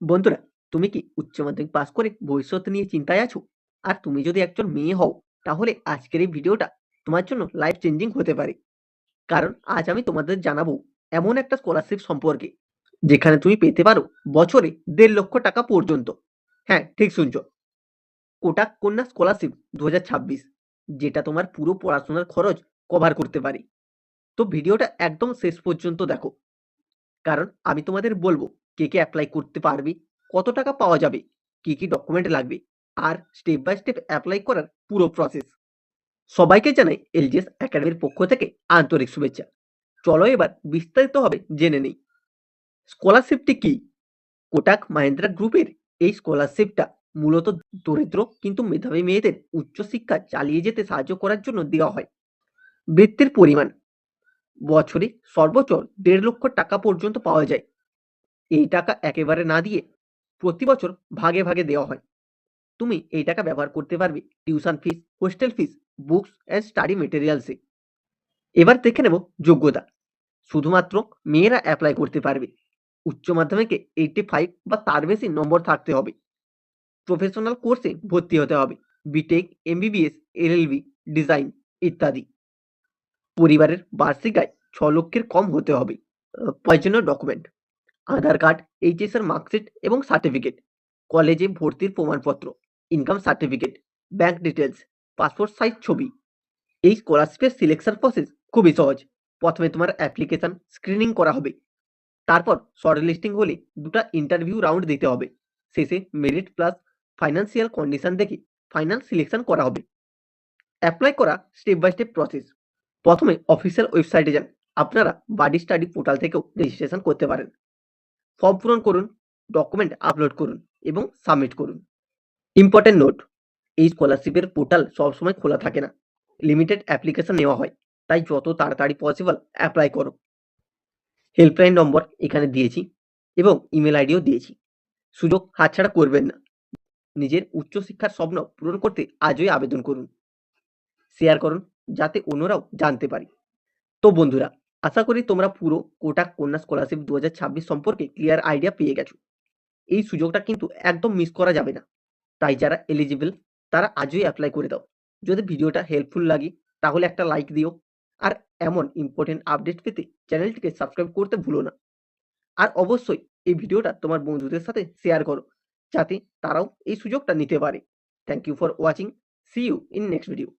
বন্ধুরা, তুমি কি উচ্চ মাধ্যমিক পাস করে ভবিষ্যৎ নিয়ে চিন্তায় আছো? আর তুমি যদি একজন মেয়ে হও, তাহলে আজকের এই ভিডিওটা তোমার জন্য লাইফ চেঞ্জিং হতে পারে। কারণ আজ আমি তোমাদের জানাবো এমন একটা স্কলারশিপ সম্পর্কে, যেখানে তুমি পেতে পারো বছরে ১.৫ লক্ষ টাকা পর্যন্ত। হ্যাঁ, ঠিক শুনছো। কোটাক কন্যা স্কলারশিপ ২০২৬, যেটা তোমার পুরো পড়াশোনার খরচ কভার করতে পারে। তো ভিডিওটা একদম শেষ পর্যন্ত দেখো, কারণ আমি তোমাদের বলবো কে এপ্লাই করতে পারবে, কত টাকা পাওয়া যাবে, কি ডকুমেন্ট লাগবে, আর স্টেপ বাই স্টেপ এপ্লাই করার পুরো প্রসেস। সবাইকে জানাই এলজিএস একাডেমির পক্ষ থেকে আন্তরিক শুভেচ্ছা। চলো এবার বিস্তারিতভাবে জেনে নেই স্কলারশিপটি কি। কোটাক মাহিন্দ্রা গ্রুপের এই স্কলারশিপটা মূলত দরিদ্র কিন্তু মেধাবী মেয়েদের উচ্চশিক্ষা চালিয়ে যেতে সাহায্য করার জন্য দেওয়া হয়। বৃত্তির পরিমাণ বছরে সর্বোচ্চ ১.৫ লক্ষ টাকা পর্যন্ত পাওয়া যায়। এই টাকা একেবারে না দিয়ে প্রতি বছর ভাগে ভাগে দেওয়া হয়। তুমি এই টাকা ব্যবহার করতে পারবে tuition fees, hostel fees, books and study মেটেরিয়ালসে। এবার দেখে নেব যোগ্যতা। শুধুমাত্র মেয়েরা অ্যাপ্লাই করতে পারবে। উচ্চ মাধ্যমিকে 85 বা তার বেশি নম্বর থাকতে হবে। প্রফেশনাল কোর্সে ভর্তি হতে হবে। বিটেক, এমবিবিএস, এলএলবি, ডিজাইন ইত্যাদি। পরিবারের বার্ষিক আয় ৬ লক্ষের কম হতে হবে। প্রয়োজনীয় ডকুমেন্ট: আধার কার্ড, এইচএস এর মার্কশিট এবং সার্টিফিকেট, কলেজে ভর্তির প্রমাণপত্র, income certificate, bank details, passport size ছবি। এই স্কলারশিপের সিলেকশন প্রসেস খুবই সহজ। প্রথমে তোমার অ্যাপ্লিকেশন স্ক্রিনিং করা হবে। তারপর শর্ট লিস্টিং হলে ২টা ইন্টারভিউ রাউন্ড দিতে হবে। শেষে মেরিট প্লাস ফাইন্যান্সিয়াল কন্ডিশন দেখে ফাইনাল সিলেকশন করা হবে। অ্যাপ্লাই করা স্টেপ বাই স্টেপ প্রসেস: প্রথমে অফিসিয়াল ওয়েবসাইটে যান। আপনারা বাডি স্টাডি পোর্টাল থেকেও রেজিস্ট্রেশন করতে পারেন। ফর্ম পূরণ করুন, ডকুমেন্ট আপলোড করুন এবং সাবমিট করুন। ইম্পর্টেন্ট নোট: এই স্কলারশিপের পোর্টাল সবসময় খোলা থাকে না। লিমিটেড অ্যাপ্লিকেশন নেওয়া হয়, তাই যত তাড়াতাড়ি পসিবল অ্যাপ্লাই করো। হেল্পলাইন নম্বর এখানে দিয়েছি এবং ইমেল আইডিও দিয়েছি। সুযোগ হাতছাড়া করবেন না। নিজের উচ্চশিক্ষার স্বপ্ন পূরণ করতে আজই আবেদন করুন। শেয়ার করুন যাতে অন্যরাও জানতে পারে। তো বন্ধুরা, আশা করি তোমরা পুরো কোটাক কন্যা স্কলারশিপ ২০২৬ সম্পর্কে ক্লিয়ার আইডিয়া পেয়ে গেছো। এই সুযোগটা কিন্তু একদম মিস করা যাবে না। তাই যারা এলিজিবল তারা আজই এপ্লাই করে দাও। যদি ভিডিওটা হেল্পফুল লাগে তাহলে একটা লাইক দিও। আর এমন ইম্পর্টেন্ট আপডেট পেতে চ্যানেলটিকে সাবস্ক্রাইব করতে ভুলো না। আর অবশ্যই এই ভিডিওটা তোমার বন্ধুদের সাথে শেয়ার করো, যাতে তারাও এই সুযোগটা নিতে পারে। Thank you for watching. See you in next video.